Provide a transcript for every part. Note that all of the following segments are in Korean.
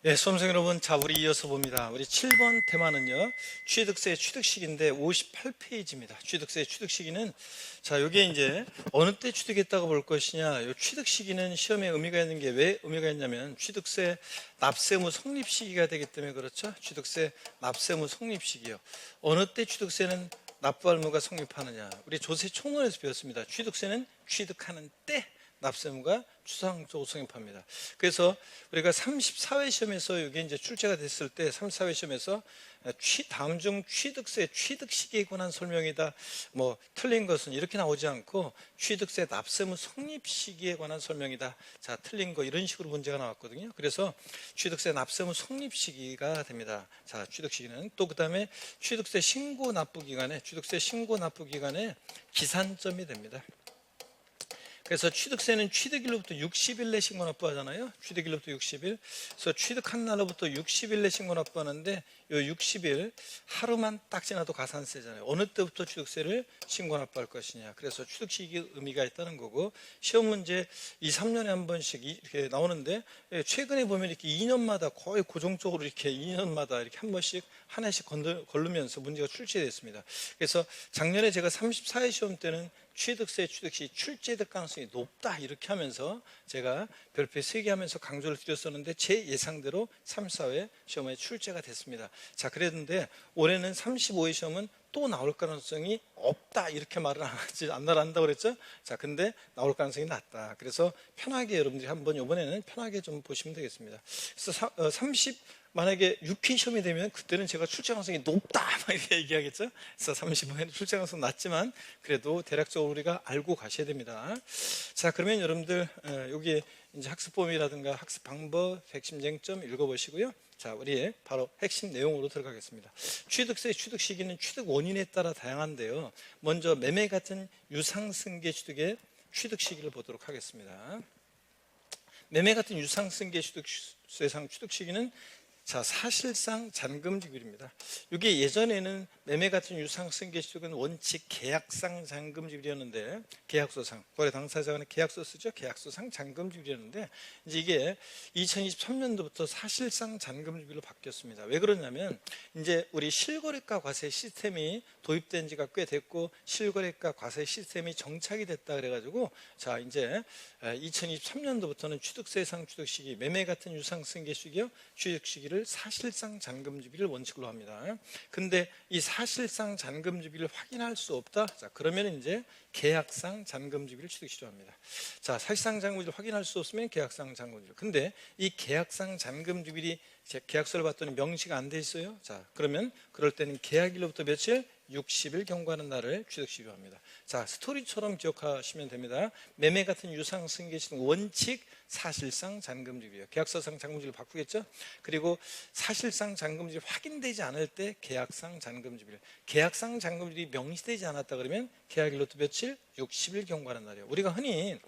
네, 수험생 여러분, 자, 우리 이어서 봅니다. 우리 7번 테마는요, 취득세 취득시기인데 58페이지입니다. 취득세 취득시기는, 자, 요게 이제 어느 때 취득했다고 볼 것이냐, 요 취득시기는 시험에 의미가 있는 게 왜 의미가 있냐면, 취득세 납세무 성립시기가 되기 때문에 그렇죠. 취득세 납세무 성립시기요. 어느 때 취득세는 납부할 무가 성립하느냐. 우리 조세총론에서 배웠습니다. 취득세는 취득하는 때 납세무가 추상적으로 성립합니다. 그래서 우리가 34회 시험에서 이게 이제 출제가 됐을 때 34회 시험에서 다음 중 취득세 취득 시기에 관한 설명이다. 뭐 틀린 것은 이렇게 나오지 않고 취득세 납세무 성립 시기에 관한 설명이다. 자, 틀린 거 이런 식으로 문제가 나왔거든요. 그래서 취득세 납세무 성립 시기가 됩니다. 자, 취득 시기는 또 그다음에 취득세 신고 납부 기간에 기산점이 됩니다. 그래서 취득세는 취득일로부터 60일 내 신고 납부하잖아요. 취득일로부터 60일. 그래서 취득한 날로부터 60일 내 신고 납부하는데 이 60일 하루만 딱 지나도 가산세잖아요. 어느 때부터 취득세를 신고 납부할 것이냐. 그래서 취득시기 의미가 있다는 거고, 시험 문제 2, 3년에 한 번씩 이렇게 나오는데 최근에 보면 이렇게 2년마다 거의 고정적으로 이렇게 2년마다 이렇게 한 번씩 하나씩 걸르면서 문제가 출제됐습니다. 그래서 작년에 제가 34회 시험 때는 취득세 취득시 출제될 가능성이 높다 이렇게 하면서 제가 별표 3개 하면서 강조를 드렸었는데 제 예상대로 34회 시험에 출제가 됐습니다. 자, 그랬는데 올해는 35회 시험은 또 나올 가능성이 없다 이렇게 말을 안 한다고 그랬죠. 자, 근데 나올 가능성이 낮다. 그래서 편하게 여러분들이 한번 이번에는 편하게 좀 보시면 되겠습니다. 그래서 만약에 6회 시험이 되면 그때는 제가 출제 가능성이 높다 막 이렇게 얘기하겠죠. 그래서 35회는 출제 가능성 낮지만 그래도 대략적으로 우리가 알고 가셔야 됩니다. 자, 그러면 여러분들 여기 이제 학습법이라든가 학습 방법, 핵심 쟁점 읽어보시고요. 자, 우리 바로 핵심 내용으로 들어가겠습니다. 취득세 취득 시기는 취득 원인에 따라 다양한데요. 먼저 매매 같은 유상승계 취득의 취득 시기를 보도록 하겠습니다. 매매 같은 유상승계 취득세상 취득 시기는 자, 사실상 잔금지급입니다. 이게 예전에는 매매 같은 유상승계 취득은 원칙 계약상 잔금지급이었는데, 계약서상 거래 당사자 간의 계약서 쓰죠. 계약서상 잔금지급이었는데 이제 이게 2023년도부터 사실상 잔금지급으로 바뀌었습니다. 왜 그러냐면 이제 우리 실거래가 과세 시스템이 도입된 지가 꽤 됐고 실거래가 과세 시스템이 정착이 됐다 그래가지고 자, 이제 2023년도부터는 취득세상 취득 시기, 매매 같은 유상승계 시기요 취득 시기를 사실상 잔금지비를 원칙으로 합니다. 근데 이 사실상 잔금지비를 확인할 수 없다. 자, 그러면 이제 계약상 잔금지비를 취득시로 합니다. 자, 사실상 잔금지비를 확인할 수 없으면 계약상 잔금지비. 근데 이 계약상 잔금지비를 계약서를 봤더니 명시가 안 돼 있어요. 자, 그러면 그럴 때는 계약일로부터 며칠? 60일 경과하는 날을 취득시로 합니다. 자, 스토리처럼 기억하시면 됩니다. 매매 같은 유상승계 시등 원칙 사실상 잔금지비예요. 계약서상 잔금지비를 바꾸겠죠. 그리고 사실상 잔금지비 확인되지 않을 때 계약상 잔금지비를, 계약상 잔금지비 명시되지 않았다 그러면 계약일로부터 며칠? 60일 경과하는 날이에요. 우리가 흔히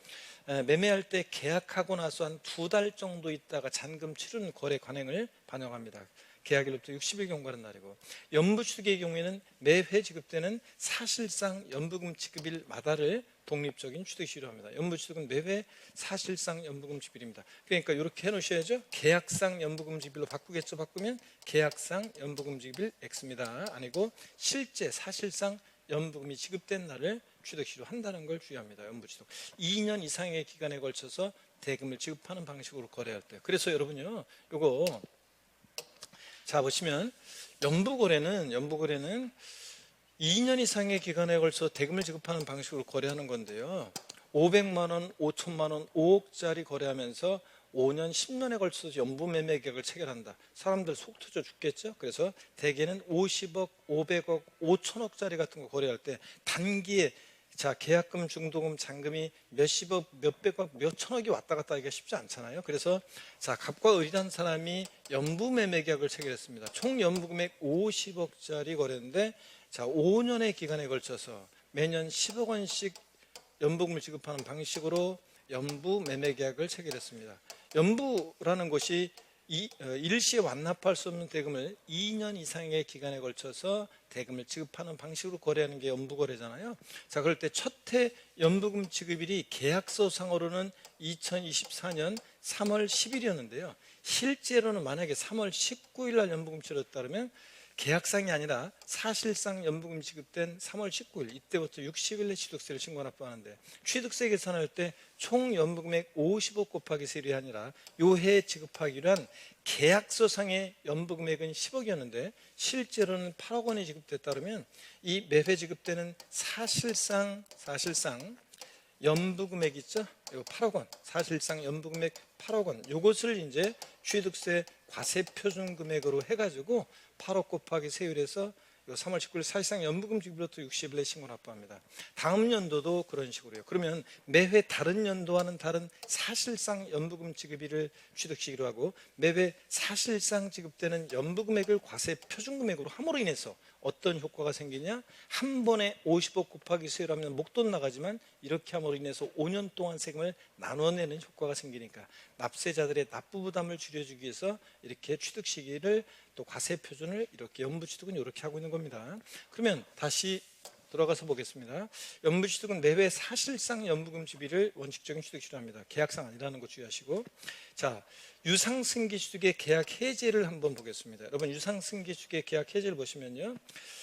매매할 때 계약하고 나서 한 2달 정도 있다가 잔금 치르는 거래 관행을 반영합니다. 계약일로부터 60일 경과하는 날이고, 연부취득의 경우에는 매회 지급되는 사실상 연부금 지급일마다를 독립적인 취득시로 합니다. 연부취득은 매회 사실상 연부금 지급일입니다. 그러니까 이렇게 해놓으셔야죠. 계약상 연부금 지급일로 바꾸겠죠. 바꾸면 계약상 연부금 지급일 X입니다. 아니고 실제 사실상 연부금이 지급된 날을 취득시로 한다는 걸 주의합니다. 연부취득 2년 이상의 기간에 걸쳐서 대금을 지급하는 방식으로 거래할 때. 그래서 여러분요, 요거 자, 보시면 연부거래는 2년 이상의 기간에 걸쳐 대금을 지급하는 방식으로 거래하는 건데요. 500만 원, 5천만 원, 5억짜리 거래하면서 5년, 10년에 걸쳐서 연부매매 계약을 체결한다. 사람들 속 터져 죽겠죠. 그래서 대개는 50억, 500억, 5천억짜리 같은 거 거래할 때 단기에 자, 계약금, 중도금, 잔금이 몇십억, 몇백억, 몇천억이 왔다 갔다 하기가 쉽지 않잖아요. 그래서 자, 갑과 을이라는 사람이 연부매매 계약을 체결했습니다. 총 연부금액 50억짜리 거래인데 자, 5년의 기간에 걸쳐서 매년 10억 원씩 연부금을 지급하는 방식으로 연부매매 계약을 체결했습니다. 연부라는 것이 일시에 완납할 수 없는 대금을 2년 이상의 기간에 걸쳐서 대금을 지급하는 방식으로 거래하는 게 연부거래잖아요. 자, 그럴 때 첫해 연부금 지급일이 계약서상으로는 2024년 3월 10일이었는데요. 실제로는 만약에 3월 19일 날 연부금 치렀다 그러면 계약상이 아니라 사실상 연부금 지급된 3월 19일 이때부터 60일내 취득세를 신고 납부하는데, 취득세 계산할 때 총 연부금액 50억 곱하기 세율이 아니라 요해 지급하기로 한 계약서상의 연부금액은 10억이었는데 실제로는 8억 원이 지급됐다 그러면 이 매회 지급되는 사실상 연부금액 있죠? 이거 8억 원, 사실상 연부금액 8억 원, 요것을 이제 취득세 과세표준금액으로 해가지고 8억 곱하기 세율에서 3월 19일 사실상 연부금 지급부터 60일에 신고 납부합니다. 다음 연도도 그런 식으로요. 그러면 매회 다른 연도와는 다른 사실상 연부금 지급일을 취득시기로 하고, 매회 사실상 지급되는 연부금액을 과세표준금액으로 함으로 인해서 어떤 효과가 생기냐? 한 번에 50억 곱하기 세율하면 목돈 나가지만 이렇게 함으로 인해서 5년 동안 세금을 나눠내는 효과가 생기니까 납세자들의 납부 부담을 줄여주기 위해서 이렇게 취득 시기를 또 과세 표준을 이렇게 연부취득은 이렇게 하고 있는 겁니다. 그러면 다시 들어가서 보겠습니다. 연부취득은 매회 사실상 연부금 지비를 원칙적인 취득시로 합니다. 계약상 아니라는 거 주의하시고, 자, 유상승계취득의 계약 해제를 한번 보겠습니다. 여러분, 유상승계취득의 계약 해제를 보시면요,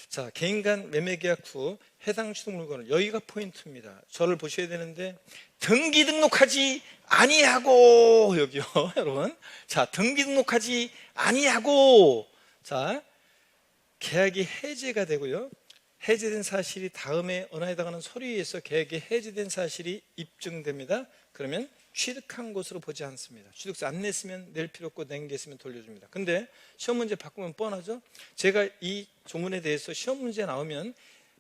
자, 개인 간 매매 계약 후 해당 취득 물건을, 여기가 포인트입니다. 저를 보셔야 되는데 등기 등록하지 아니하고, 여기요 여러분, 자, 등기 등록하지 아니하고, 자, 계약이 해제가 되고요, 해제된 사실이 다음에 언어에 해당하는 서류에 의해서 계약이 해제된 사실이 입증됩니다. 그러면 취득한 것으로 보지 않습니다. 취득세 안 냈으면 낼 필요 없고 낸 게 있으면 돌려줍니다. 근데 시험 문제 바꾸면 뻔하죠. 제가 이 조문에 대해서 시험 문제 나오면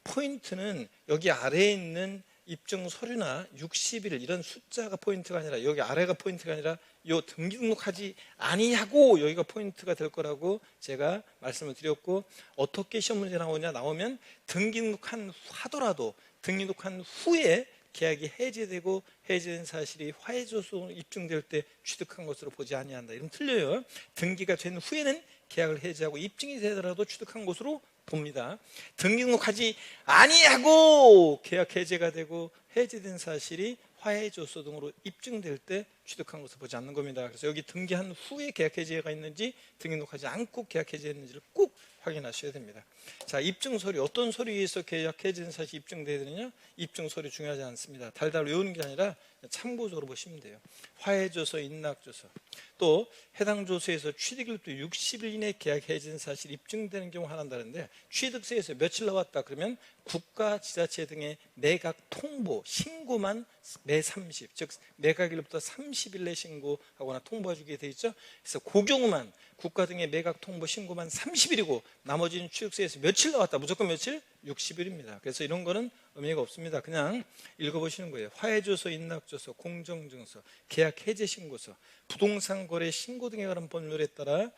포인트는 여기 아래에 있는 입증 서류나 60일 이런 숫자가 포인트가 아니라, 여기 아래가 포인트가 아니라 요 등기 등록하지 아니하고 여기가 포인트가 될 거라고 제가 말씀을 드렸고, 어떻게 시험 문제 나오면 등기 등록한 하더라도 등기 등록한 후에 계약이 해제되고 해제된 사실이 화해조서로 입증될 때 취득한 것으로 보지 아니한다. 이러면 틀려요. 등기가 된 후에는 계약을 해제하고 입증이 되더라도 취득한 것으로 봅니다. 등기 등록하지 아니하고 계약 해제가 되고 해제된 사실이 화해조서 등으로 입증될 때 취득한 것을 보지 않는 겁니다. 그래서 여기 등기한 후에 계약 해제가 있는지 등기 등록하지 않고 계약 해제했는지를 꼭 확인하셔야 됩니다. 자, 입증 서류, 어떤 서류에 의해서 계약 해제된 사실이 입증돼야 되느냐? 입증 서류 중요하지 않습니다. 달달 외우는 게 아니라 참고적으로 보시면 돼요. 화해조서, 인락조서, 또 해당 조서에서 취득일부터 60일 이내 계약 해제된 사실이 입증되는 경우 하나인다는데, 취득세에서 며칠 나왔다 그러면 국가, 지자체 등의 매각 통보, 신고만 매 30, 즉 매각일부터 30일 내 신고하거나 통보해 주게 돼 있죠. 그래서 그 경우만 국가 등의 매각 통보 신고만 30일이고 나머지는 취득세에서 며칠 나왔다, 무조건 며칠? 60일입니다. 그래서 이런 거는 의미가 없습니다. 그냥 읽어보시는 거예요. 화해조서, 인락조서, 공정증서, 계약 해제 신고서, 부동산 거래 신고 등에 관한 법률에 따라,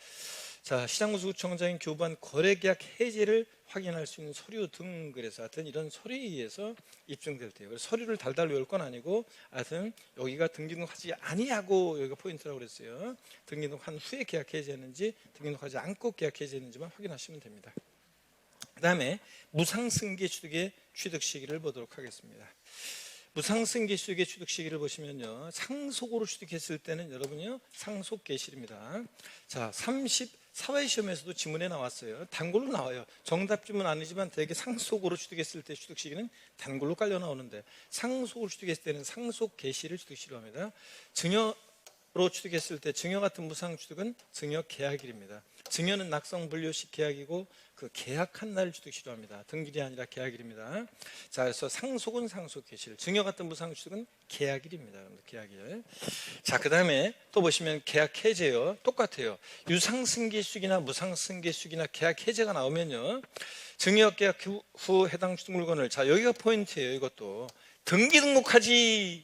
자, 시장구청장이 교부한 거래계약 해제를 확인할 수 있는 서류 등, 그래서 하여튼 이런 서류에 의해서 입증될 때요. 그래서 서류를 달달 외울 건 아니고, 하여튼 여기가 등기등록하지 아니하고 여기가 포인트라고 그랬어요. 등기등록한 후에 계약 해제했는지 등기등록하지 않고 계약 해제했는지만 확인하시면 됩니다. 그 다음에 무상승계 취득의 취득 시기를 보도록 하겠습니다. 무상승계 취득의 취득 시기를 보시면요, 상속으로 취득했을 때는 여러분요, 상속 계실입니다. 자, 34회 시험에서도 지문에 나왔어요. 단골로 나와요. 정답 주문 아니지만 되게 상속으로 취득했을 때 취득 시기는 단골로 깔려 나오는데, 상속으로 취득했을 때는 상속 계실을 취득 시기로 합니다. 증여로 취득했을 때, 증여 같은 무상 취득은 증여 계약일입니다. 증여는 낙성 분료식 계약이고 그 계약한 날 취득 시로합니다. 등기일이 아니라 계약일입니다. 자, 그래서 상속은 상속 계실, 증여 같은 무상 취득은 계약일입니다. 계약일. 자, 그 다음에 또 보시면 계약 해제요. 똑같아요. 유상승계수익이나 무상승계수익이나 계약 해제가 나오면요, 증여 계약 후 해당 취득 물건을, 자, 여기가 포인트예요. 이것도 등기 등록하지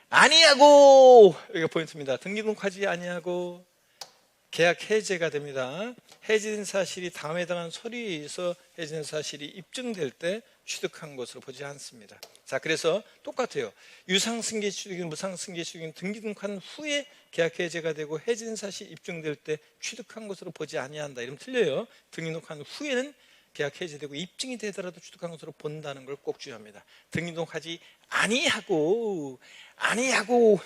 아니하고, 여기가 포인트입니다. 등기 등록하지 아니하고 계약 해제가 됩니다. 해제된 사실이 다음에 해당하는 서류에 의해서 해제된 사실이 입증될 때 취득한 것으로 보지 않습니다. 자, 그래서 똑같아요. 유상승계 취득인 무상승계 취득인 등기 등록한 후에 계약 해제가 되고 해제된 사실이 입증될 때 취득한 것으로 보지 아니한다. 이러면 틀려요. 등기 등록한 후에는 계약 해지되고 입증이 되더라도 취득한 것으로 본다는 걸 꼭 주의합니다. 등기등록하지 아니하고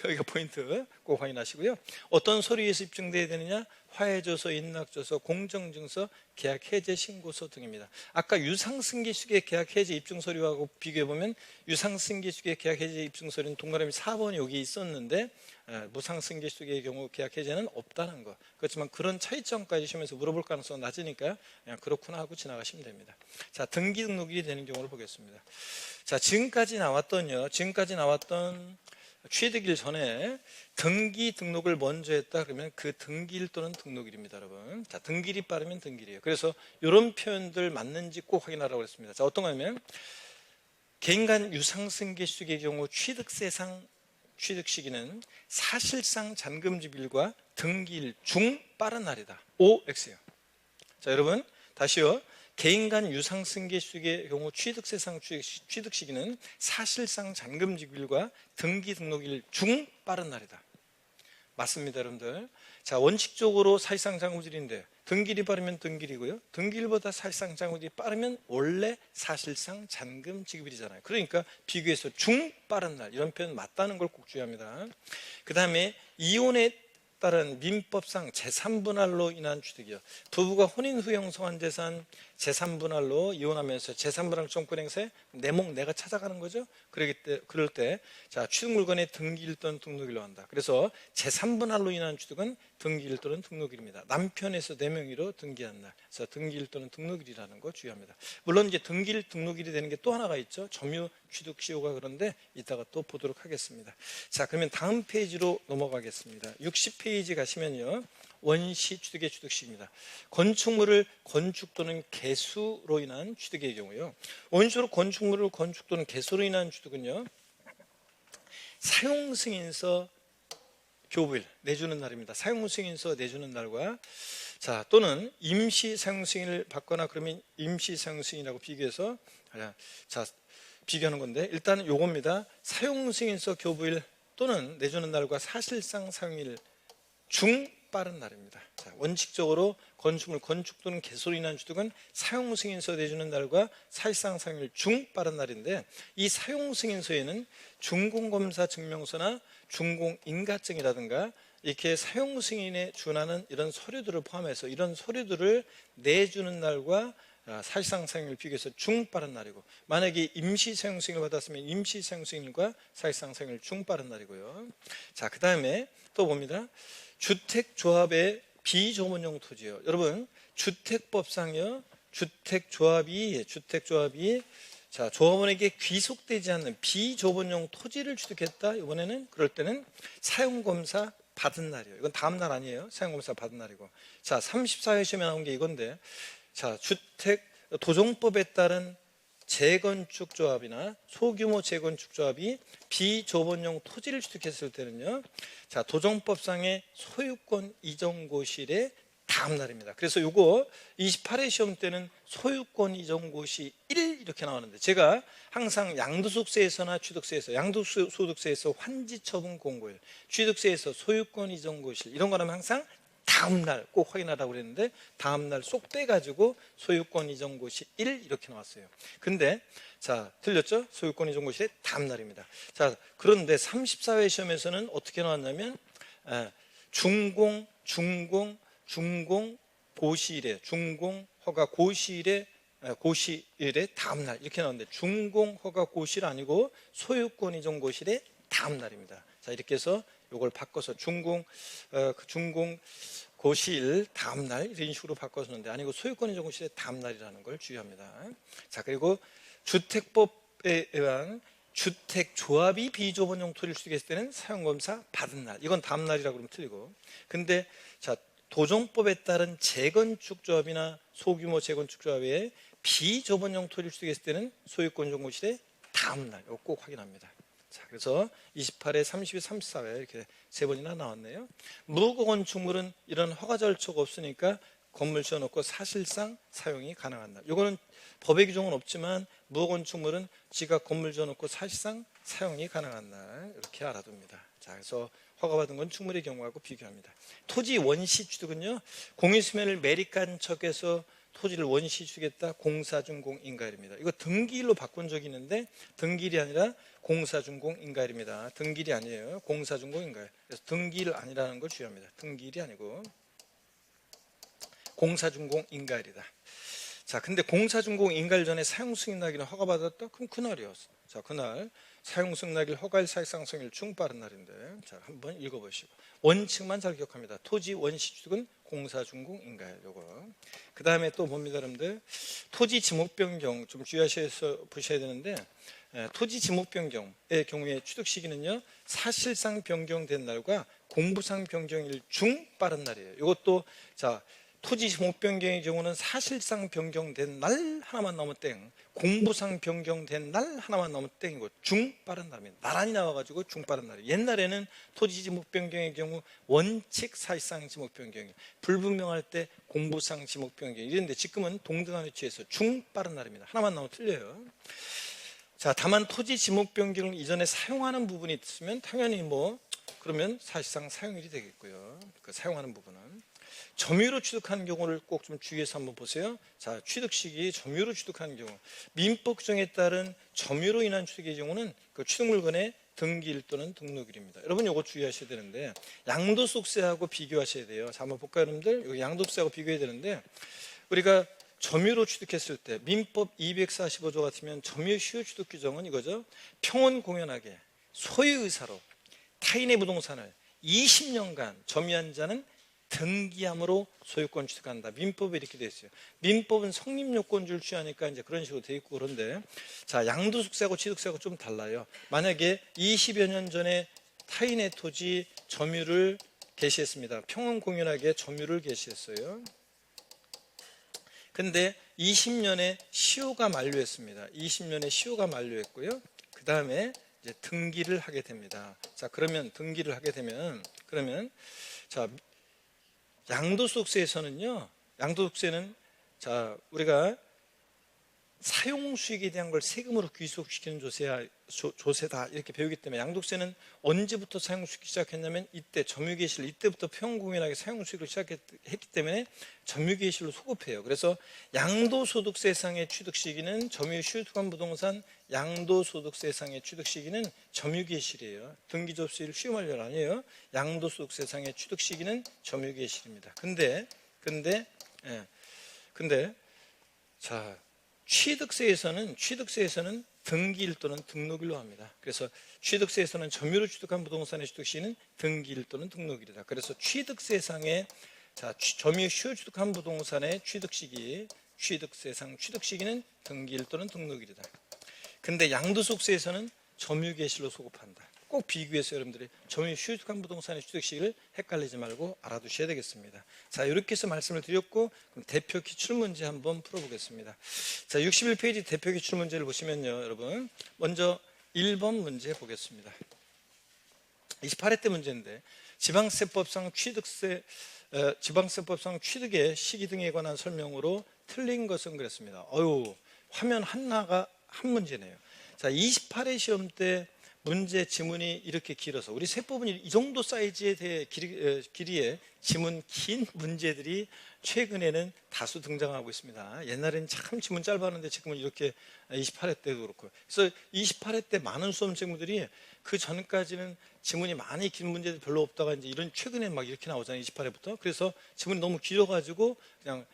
여기가 포인트 꼭 확인하시고요. 어떤 서류에서 입증돼야 되느냐? 화해조서, 인락조서, 공정증서, 계약해제 신고서 등입니다. 아까 유상승계식의 계약해제 입증서류하고 비교해보면 유상승계식의 계약해제 입증서류는 동그라미 4번이 여기 있었는데 무상승계식의 경우 계약해제는 없다는 거. 그렇지만 그런 차이점까지 시험에서 물어볼 가능성은 낮으니까 그냥 그렇구나 하고 지나가시면 됩니다. 자, 등기등록일이 되는 경우를 보겠습니다. 자, 지금까지 나왔던 취득일 전에 등기 등록을 먼저 했다 그러면 그 등기일 또는 등록일입니다, 여러분. 자, 등기일이 빠르면 등기일이에요. 그래서 이런 표현들 맞는지 꼭 확인하라고 했습니다. 자, 어떤 거냐면 개인간 유상승계식의 경우 취득세상 취득 시기는 사실상 잔금지일과 등기일 중 빠른 날이다. OX예요. 자, 여러분 다시요. 개인간 유상승계식의 경우 취득세상 취득 시기는 사실상 잔금지일과 등기 등록일 중 빠른 날이다. 맞습니다, 여러분들. 자, 원칙적으로 사실상 잔금지일인데 등기일이 빠르면 등기일이고요. 등기일보다 사실상 잔금지일이 빠르면 원래 사실상 잔금 지급일이잖아요. 그러니까 비교해서 중 빠른 날 이런 표현 맞다는 걸 꼭 주의합니다. 그 다음에 이혼에 따른 민법상 제3분할로 인한 취득이요. 부부가 혼인 후 형성한 재산 제3분할로 이혼하면서 제3분할 정권 행사에 내 목 내가 찾아가는 거죠. 그럴 때 자, 취득 물건의 등기일 또는 등록일로 한다. 그래서 제3분할로 인한 취득은 등기일 또는 등록일입니다. 남편에서 4명의로 등기한 날. 그래서 등기일 또는 등록일이라는 거 주의합니다. 물론 이제 등기일 등록일이 되는 게 또 하나가 있죠. 점유 취득 시효가. 그런데 이따가 또 보도록 하겠습니다. 자, 그러면 다음 페이지로 넘어가겠습니다. 60페이지 가시면요. 원시 취득의 취득시입니다. 건축물을 건축 또는 개수로 인한 취득의 경우요. 원시로 건축물을 건축 또는 개수로 인한 취득은요. 사용승인서 교부일 내주는 날입니다. 사용승인서 내주는 날과 자, 또는 임시 사용승인을 받거나 그러면 임시 사용승인이라고 비교해서 자, 비교하는 건데 일단 요겁니다. 사용승인서 교부일 또는 내주는 날과 사실상 사용일 중 빠른 날입니다. 자, 원칙적으로 건축물 건축 또는 개소로 인한 취득은 사용승인서 내주는 날과 사실상 사용일 중 빠른 날인데 이 사용승인서에는 준공검사 증명서나 준공인가증이라든가 이렇게 사용승인에 준하는 이런 서류들을 포함해서 이런 서류들을 내주는 날과 사실상 사용일 비교해서 중 빠른 날이고 만약에 임시 사용승인을 받았으면 임시 사용승인과 사실상 사용일 중 빠른 날이고요. 자, 그 다음에 또 봅니다. 주택조합의 비조문용 토지요. 여러분 주택법상요. 주택조합이 자, 조합원에게 귀속되지 않는 비조문용 토지를 취득했다. 이번에는 그럴 때는 사용검사 받은 날이에요. 이건 다음 날 아니에요. 사용검사 받은 날이고. 자, 34회 시험에 나온 게 이건데 자, 주택 도정법에 따른 재건축 조합이나 소규모 재건축 조합이 비조본용 토지를 취득했을 때는요. 자, 도정법상의 소유권 이전고시일의 다음 날입니다. 그래서 요거 28회 시험 때는 소유권 이전고시 1 이렇게 나오는데 제가 항상 양도소득세에서나 취득세에서 양도소득세에서 환지처분 공고일, 취득세에서 소유권 이전고시일 이런 거라면 항상 다음 날 꼭 확인하라고 그랬는데 다음 날 쏙 빼가지고 소유권 이전고시 1 이렇게 나왔어요. 근데 자, 틀렸죠? 소유권 이전고시의 다음 날입니다. 자, 그런데 34회 시험에서는 어떻게 나왔냐면 준공 고시일에 준공 허가 고시일에 다음 날 이렇게 나왔는데 준공 허가 고시일 아니고 소유권 이전 고시일의 다음 날입니다. 자, 이렇게 해서 이걸 바꿔서 준공 고시일 다음 날 이런 식으로 바꿔서는데 아니고 소유권 이전 고시일의 다음 날이라는 걸 주의합니다. 자, 그리고 주택법에 의한 주택조합이 비조본용 토지를 취득했을 때는 사용검사 받은 날 이건 다음 날이라고 그러면 틀리고 근데 자, 도정법에 따른 재건축조합이나 소규모 재건축조합의 비조본용 토지를 취득했을 때는 소유권 이전 고시일의 다음 날 이거 꼭 확인합니다. 자, 그래서 28회, 30회, 34회 이렇게 세 번이나 나왔네요. 무건축물은 이런 허가 절차가 없으니까 건물 지어놓고 사실상 사용이 가능한 날. 이거는 법의 규정은 없지만 무건축물은 지가 건물 지어놓고 사실상 사용이 가능한 날 이렇게 알아둡니다. 자, 그래서 허가받은 건축물의 경우하고 비교합니다. 토지 원시 취득은요 공유수면을 매립간척에서 토지를 원시 주겠다. 공사준공 인가일입니다. 이거 등기일로 바꾼 적이 있는데 등기일이 아니라 공사준공 인가일입니다. 등기일이 아니에요. 공사준공 인가일. 그래서 등기일 아니라는 걸 주의합니다. 등기일이 아니고 공사준공 인가일이다. 자, 근데 공사준공 인가일 전에 사용승인하기는 허가받았다? 그럼 그날이요. 자, 그날 사용승인하기를 허가일 사익상승일 중 빠른 날인데, 자, 한번 읽어보시고 원칙만 잘 기억합니다. 토지 원시 취득은 공사준공 인가일. 요거. 그 다음에 또 봅니다, 여러분들. 토지 지목 변경 좀 주의하셔서 보셔야 되는데, 토지 지목 변경의 경우에 취득 시기는요, 사실상 변경된 날과 공부상 변경일 중 빠른 날이에요. 이것도 자, 토지 지목 변경의 경우는 사실상 변경된 날 하나만 나오면 땡, 공부상 변경된 날 하나만 나오면 땡이고 중 빠른 날입니다. 나란히 나와가지고 중 빠른 날이에요. 옛날에는 토지 지목 변경의 경우 원칙 사실상 지목 변경이 불분명할 때 공부상 지목 변경 이랬는데 지금은 동등한 위치에서 중 빠른 날입니다. 하나만 나오면 틀려요. 자, 다만 토지 지목 변경을 이전에 사용하는 부분이 있으면 당연히 그러면 사실상 사용일이 되겠고요. 그 사용하는 부분은 점유로 취득하는 경우를 꼭 좀 주의해서 한번 보세요. 자, 취득 시기 점유로 취득하는 경우 민법 규정에 따른 점유로 인한 취득의 경우는 그 취득 물건의 등기일 또는 등록일입니다. 여러분 이거 주의하셔야 되는데 양도소득세하고 비교하셔야 돼요. 자, 한번 볼까요, 여러분들? 여기 양도소득세하고 비교해야 되는데 우리가 점유로 취득했을 때 민법 245조 같으면 점유 시효 취득 규정은 이거죠. 평온 공연하게 소유 의사로 타인의 부동산을 20년간 점유한 자는 등기함으로 소유권 취득한다. 민법에 이렇게 되어 있어요. 민법은 성립요건주를 취하니까 이제 그런 식으로 되어 있고 그런데 자, 양도소득세하고 취득세하고 좀 달라요. 만약에 20여 년 전에 타인의 토지 점유를 개시했습니다. 평온공연하게 점유를 개시했어요. 근데 20년에 시효가 만료했습니다. 20년에 시효가 만료했고요. 그 다음에 이제 등기를 하게 됩니다. 자, 그러면 등기를 하게 되면 자, 양도소득세에서는요, 양도소득세는 자, 우리가 사용수익에 대한 걸 세금으로 귀속시키는 조세다 이렇게 배우기 때문에 양도세는 언제부터 사용수익이 시작했냐면 이때 점유개시를 이때부터 평공연하게 사용수익을 시작했기 때문에 점유개시로 소급해요. 그래서 양도소득세상의 취득시기는 점유시효투관 부동산 양도소득세상의 취득시기는 점유개시이에요. 등기접수일 시효만료는 아니에요. 양도소득세상의 취득시기는 점유개시입니다. 근데 자, 취득세에서는 등기일 또는 등록일로 합니다. 그래서 취득세에서는 점유로 취득한 부동산의 취득시기는 등기일 또는 등록일이다. 그래서 취득세상의 점유 시효 취득한 부동산의 취득세상 취득시기는 등기일 또는 등록일이다. 근데 양도소득세에서는 점유개시로 소급한다. 꼭 비교해서 여러분들이 점유 시효 취득한 부동산의 취득시기를 헷갈리지 말고 알아두셔야 되겠습니다. 자, 이렇게 해서 말씀을 드렸고 그럼 대표 기출문제 한번 풀어보겠습니다. 자, 61페이지 대표 기출문제를 보시면요, 여러분 먼저 1번 문제 보겠습니다. 28회 때 문제인데 지방세법상 취득의 시기 등에 관한 설명으로 틀린 것은 그랬습니다. 화면 하나가 한 문제네요. 자, 28회 시험 때 문제 지문이 이렇게 길어서 우리 세법은 이 정도 사이즈에 대해 길이의 지문 긴 문제들이 최근에는 다수 등장하고 있습니다. 옛날에는 참 지문 짧았는데 지금은 이렇게 28회 때도 그렇고 그래서 28회 때 많은 수험생분들이 그 전까지는 지문이 많이 긴 문제들이 별로 없다가 이제 이런 최근에 막 이렇게 나오잖아요. 28회부터. 그래서 지문이 너무 길어가지고 그냥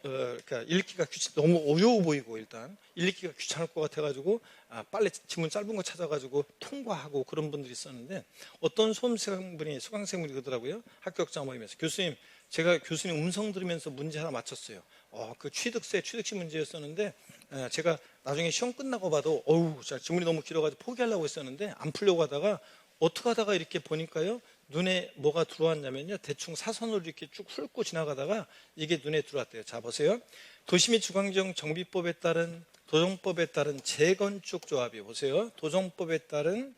그러니까 읽기가 너무 어려워 보이고 일단 읽기가 귀찮을 것 같아가지고 빨리 지문 짧은 거 찾아가지고 통과하고 그런 분들이 있었는데 어떤 수강생분이 그러더라고요. 합격자 모임에서 교수님, 제가 교수님 음성 들으면서 문제 하나 맞췄어요. 그 취득시 문제였었는데 제가 나중에 시험 끝나고 봐도 지문이 너무 길어가지고 포기하려고 했었는데 안 풀려고 하다가 어떻게 하다가 이렇게 보니까요. 눈에 뭐가 들어왔냐면요. 대충 사선으로 이렇게 쭉 훑고 지나가다가 이게 눈에 들어왔대요. 자, 보세요. 도시및 주거환경 정비법에 따른 도정법에 따른 재건축 조합이 보세요. 도정법에 따른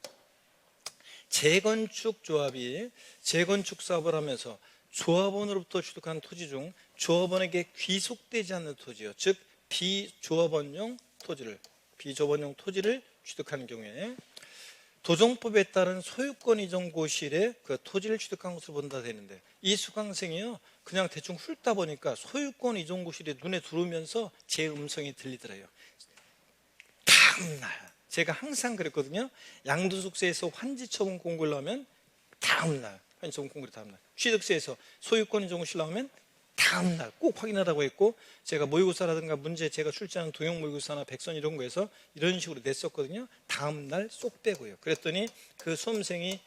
재건축 조합이 재건축 사업을 하면서 조합원으로부터 취득한 토지 중 조합원에게 귀속되지 않는 토지요. 즉 비조합원용 토지를 취득하는 경우에 도정법에 따른 소유권 이전 고시일에 그 토지를 취득한 것으로 본다 되는데 이 수강생이요 그냥 대충 훑다 보니까 소유권 이전 구실이 눈에 들어오면서 제 음성이 들리더래요. 다음날, 제가 항상 그랬거든요. 양도소득세에서 환지처분 공고를 하면 다음날, 환지처분 공고를 다음날, 취득세에서 소유권 이전 구실 나오면 다음날 꼭 확인하라고 했고, 제가 모의고사라든가 문제 제가 출제하는 동영 모의고사나 백선 이런 거에서 이런 식으로 냈었거든요. 다음날 쏙 빼고요. 그랬더니 그 수험생이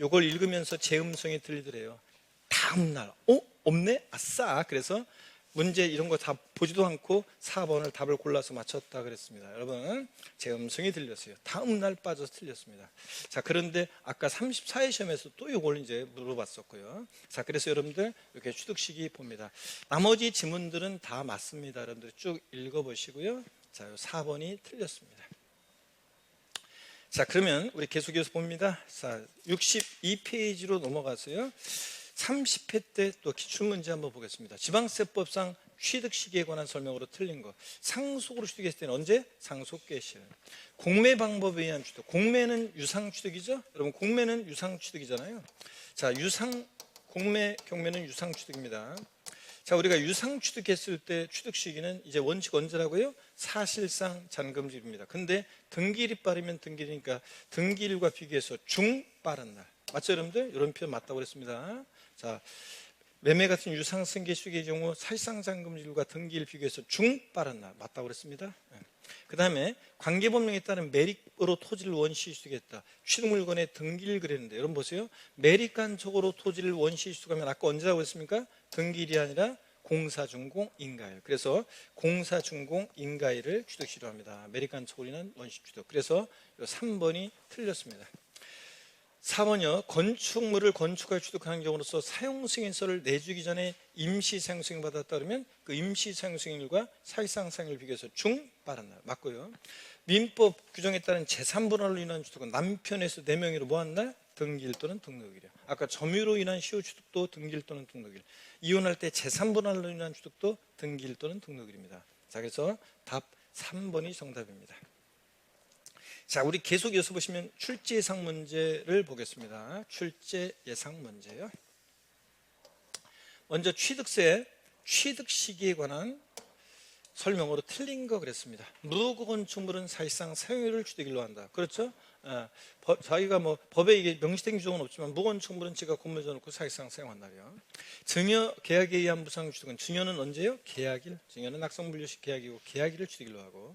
이걸 읽으면서 제 음성이 들리더래요. 다음날 없네? 아싸. 그래서 문제 이런 거 다 보지도 않고 4번을 답을 골라서 맞췄다 그랬습니다. 여러분, 제 음성이 들렸어요. 다음날 빠져서 틀렸습니다. 자, 그런데 아까 34회 시험에서 또 이걸 이제 물어봤었고요. 자, 그래서 여러분들 이렇게 취득식이 봅니다. 나머지 지문들은 다 맞습니다. 여러분들 쭉 읽어보시고요. 자, 4번이 틀렸습니다. 자, 그러면 우리 계속해서 봅니다. 자, 62페이지로 넘어가서요. 30회 때 또 기출문제 한번 보겠습니다. 지방세법상 취득 시기에 관한 설명으로 틀린 거. 상속으로 취득했을 때는 언제? 상속개시. 공매 방법에 의한 취득. 공매는 유상취득이죠? 여러분, 공매는 유상취득이잖아요. 자, 공매 경매는 유상취득입니다. 자, 우리가 유상취득했을 때 취득 시기는 이제 원칙 언제라고요? 사실상 잔금질입니다. 근데 등기일이 빠르면 등기일이니까 등기일과 비교해서 중 빠른 날. 맞죠, 여러분들? 이런 표현 맞다고 그랬습니다. 자, 매매 같은 유상승계 취득의 경우 사실상 잔금질과 등기일 비교해서 중 빠른 날 맞다고 그랬습니다. 그 다음에 관계법령에 따른 매립으로 토지를 원시 취득했다. 취득물건의 등기일 그랬는데 여러분 보세요. 매립간척으로 토지를 원시 취득하면 아까 언제라고 했습니까? 등기일이 아니라 공사준공 인가일. 그래서 공사준공 인가일을 취득시로 합니다. 매립간척으로 인한 원시 취득. 그래서 3번이 틀렸습니다. 4번이요. 건축물을 건축하여 취득하는 경우로서 사용승인서를 내주기 전에 임시 사용승인 받았다 그러면 그 임시 사용승인일과 사실상 사용을 비교해서 중 빠른 날 맞고요. 민법 규정에 따른 재산분할로 인한 취득은 남편에서 4명으로 뭐한 날? 등기일 또는 등록일이요. 아까 점유로 인한 시효 취득도 등기일 또는 등록일. 이혼할 때 재산분할로 인한 취득도 등기일 또는 등록일입니다. 자, 그래서 답 3번이 정답입니다. 자, 우리 계속 이어서 보시면 출제 예상 문제를 보겠습니다. 출제 예상 문제요. 먼저 취득세 취득 시기에 관한 설명으로 틀린 거 그랬습니다. 무건축물은 사실상 사용일을 취득일로 한다. 그렇죠? 자기가 뭐 법에 이게 명시된 규정은 없지만 무건축물은 제가 건물 져놓고 사실상 사용한다요. 증여 계약에 의한 무상 취득은 증여는 언제요? 계약일. 증여는 낙성분류식 계약이고 계약일을 취득일로 하고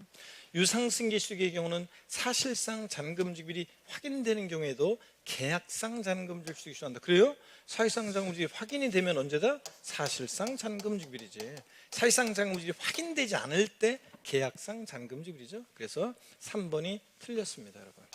유상승계 취득의 경우는 사실상 잔금지급일이 확인되는 경우에도 계약상 잔금지급일 취득일로 한다. 그래요? 사실상 잔금지급일이 확인이 되면 언제다? 사실상 잔금지급일이지. 사실상 잔금지급일이 확인되지 않을 때 계약상 잔금지급일이죠. 그래서 3번이 틀렸습니다, 여러분.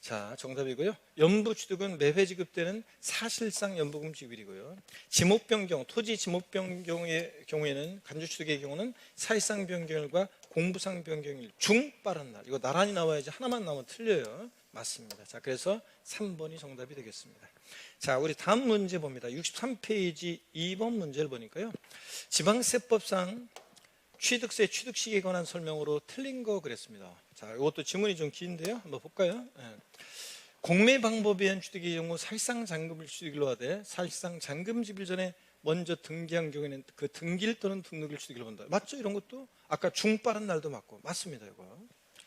자, 정답이고요. 연부 취득은 매회 지급되는 사실상 연부금 지급일이고요. 지목 변경, 토지 지목 변경의 경우에는 간주 취득의 경우는 사실상 변경일과 공부상 변경일 중 빠른 날. 이거 나란히 나와야지 하나만 나오면 틀려요. 맞습니다. 자, 그래서 3번이 정답이 되겠습니다. 자, 우리 다음 문제 봅니다. 63페이지 2번 문제를 보니까요. 지방세법상 취득세 취득 시기에 관한 설명으로 틀린 거 그랬습니다. 자, 이것도 지문이 좀 긴데요. 한번 볼까요? 공매 방법에 의한 취득의 경우 사실상 잔금을 취득일로 하되 사실상 잔금지급일 전에 먼저 등기한 경우에는 그 등기일 또는 등록일 취득일로 본다. 맞죠? 이런 것도 아까 중 빠른 날도 맞고 맞습니다. 이거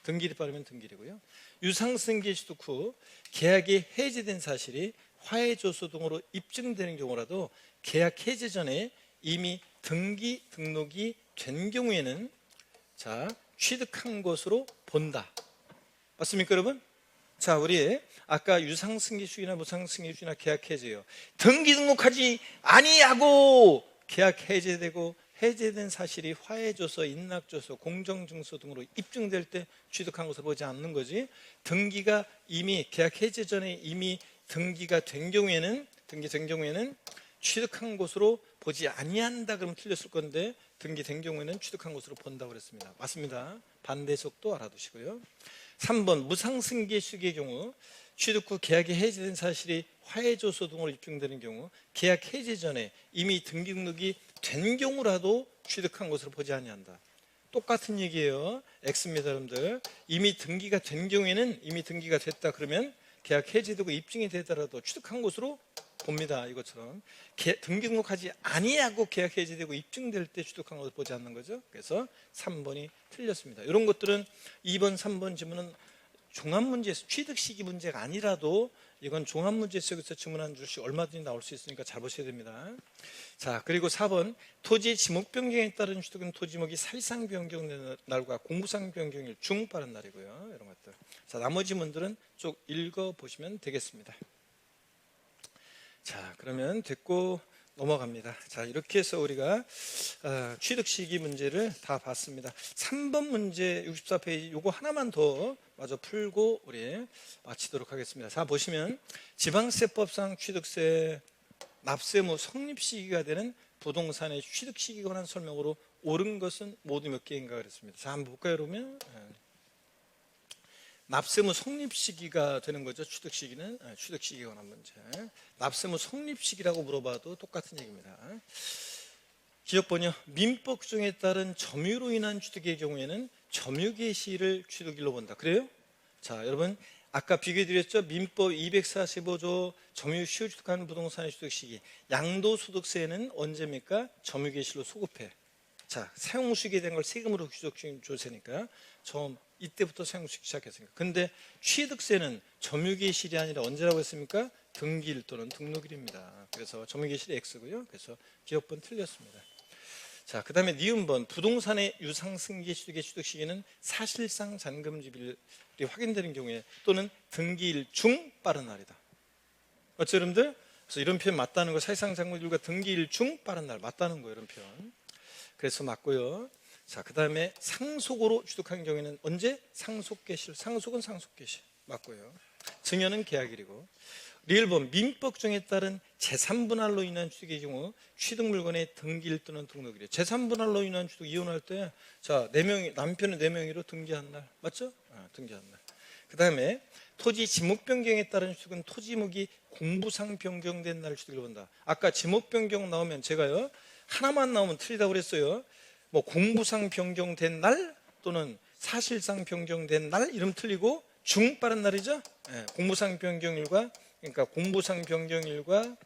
등기일이 빠르면 등기일이고요. 유상승계 취득 후 계약이 해지된 사실이 화해조서 등으로 입증되는 경우라도 계약 해지 전에 이미 등기 등록이 된 경우에는 자, 취득한 것으로 본다. 맞습니까, 여러분? 자, 우리 아까 유상승계주의나 무상승계주의나 계약 해제요. 등기 등록하지 아니하고 계약 해제되고 해제된 사실이 화해조서, 인락조서, 공정증서 등으로 입증될 때 취득한 것을 보지 않는 거지. 등기가 이미 계약 해제 전에 이미 등기가 된 경우에는 취득한 것으로 보지 아니한다 그러면 틀렸을 건데 등기된 경우에는 취득한 것으로 본다고 그랬습니다. 맞습니다. 반대 해석도 알아두시고요. 3번 무상승계 취득의 경우 취득 후 계약이 해지된 사실이 화해조서 등으로 입증되는 경우 계약 해지 전에 이미 등기 등록이 된 경우라도 취득한 것으로 보지 아니한다. 똑같은 얘기예요. X입니다, 여러분들. 이미 등기가 된 경우에는 이미 등기가 됐다 그러면 계약 해지되고 입증이 되더라도 취득한 것으로 봅니다. 이것처럼 등기 등록하지 아니하고 계약 해지되고 입증될 때 취득한 것을 보지 않는 거죠. 그래서 3번이 틀렸습니다. 이런 것들은 2번, 3번 지문은 종합문제에서 취득 시기 문제가 아니라도 이건 종합문제 속에서 지문 한 줄씩 얼마든지 나올 수 있으니까 잘 보셔야 됩니다. 자, 그리고 4번 토지의 지목 변경에 따른 취득은 토지목이 사실상 변경된 날과 공부상 변경일 중 빠른 날이고요. 이런 것들. 자, 나머지 문들은 쭉 읽어보시면 되겠습니다. 자, 그러면 됐고 넘어갑니다. 자, 이렇게 해서 우리가 취득 시기 문제를 다 봤습니다. 3번 문제 64페이지 요거 하나만 더 마저 풀고 우리 마치도록 하겠습니다. 자, 보시면 지방세법상 취득세 납세무 성립 시기가 되는 부동산의 취득 시기에 관한 설명으로 옳은 것은 모두 몇 개인가 그랬습니다. 자, 한번 볼까요, 그러면? 납세무 성립 시기가 되는 거죠. 취득 시기는 취득 시기에 관한 문제. 납세무 성립 시기라고 물어봐도 똑같은 얘기입니다. 기억 번역 민법 규정에 따른 점유로 인한 취득의 경우에는 점유기의 시를 취득일로 본다. 그래요? 자, 여러분 아까 비교해 드렸죠. 민법 245조 점유 시효 취득한 부동산의 취득 시기. 양도소득세는 언제입니까? 점유기의 시로 소급해. 자, 사용수익에 대한 걸 세금으로 규정 조세니까 처음 이때부터 사용수익 시작했으니까. 근데 취득세는 점유기의 실이 아니라 언제라고 했습니까? 등기일 또는 등록일입니다. 그래서 점유기의 실이 X고요. 그래서 기억번 틀렸습니다. 자, 그 다음에 니은번 부동산의 유상승계 취득의 취득 시기는 사실상 잔금지bil이 확인되는 경우에 또는 등기일 중 빠른 날이다. 맞죠, 여러분들? 그래서 이런 표현 맞다는 거 사실상 잔금지bil과 등기일 중 빠른 날 맞다는 거예요, 이런 표현. 그래서 맞고요. 자, 그 다음에 상속으로 취득한 경우에는 언제? 상속개실. 상속은 상속개실. 맞고요. 증여는 계약일이고. 리을번 민법 규정에 따른 재산분할로 인한 취득의 경우 취득 물건의 등기일 또는 등록일이에요. 재산분할로 인한 취득 이혼할 때 자, 4명이 남편은 4명이로 등기한 날. 맞죠? 등기한 날. 그 다음에 토지 지목 변경에 따른 취득은 토지목이 공부상 변경된 날 취득을 본다. 아까 지목 변경 나오면 제가요 하나만 나오면 틀리다고 그랬어요. 뭐 공부상 변경된 날 또는 사실상 변경된 날 이러면 틀리고 중 빠른 날이죠. 네, 공부상 변경일과 그러니까 공부상 변경일과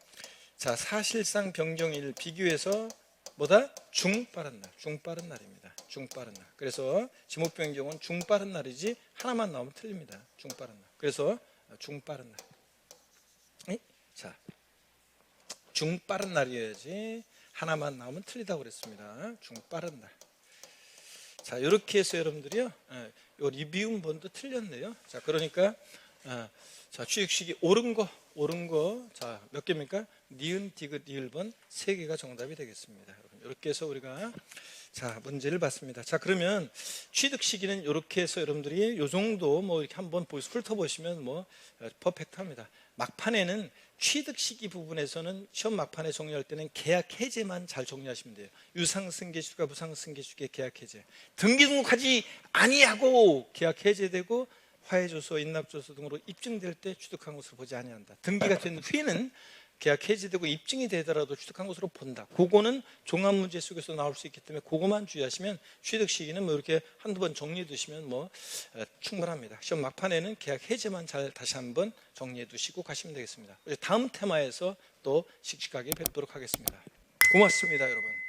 자 사실상 변경일 비교해서 뭐다? 중 빠른 날, 중 빠른 날입니다. 중 빠른 날. 그래서 지목 변경은 중 빠른 날이지 하나만 나오면 틀립니다. 중 빠른 날. 그래서 중 빠른 날. 자, 중 빠른 날이어야지. 하나만 나오면 틀리다고 그랬습니다. 중 빠른 날. 자, 이렇게 해서 여러분들이요, 요 리비움 번도 틀렸네요. 자, 그러니까 자 취득시기 옳은 거, 자, 몇 개입니까? 니은, 디귿, 리을번 3개가 정답이 되겠습니다. 여러분, 이렇게 해서 우리가 자 문제를 봤습니다. 자, 그러면 취득 시기는 이렇게 해서 여러분들이 요 정도 뭐 이렇게 한번 훑어보시면 뭐 퍼펙트합니다. 막판에는 취득 시기 부분에서는 시험 막판에 정리할 때는 계약 해제만 잘 정리하시면 돼요. 유상승계 취득과 무상승계 취득의 계약 해제. 등기 등록하지 아니하고 계약 해제되고 화해조서, 인납조서 등으로 입증될 때 취득한 것으로 보지 아니한다. 등기가 된 후에는 계약 해지되고 입증이 되더라도 취득한 것으로 본다. 그거는 종합문제 속에서 나올 수 있기 때문에 그거만 주의하시면 취득 시기는 뭐 이렇게 한두 번 정리해 두시면 뭐 충분합니다. 시험 막판에는 계약 해제만 잘 다시 한번 정리해 두시고 가시면 되겠습니다. 다음 테마에서 또 씩씩하게 뵙도록 하겠습니다. 고맙습니다, 여러분.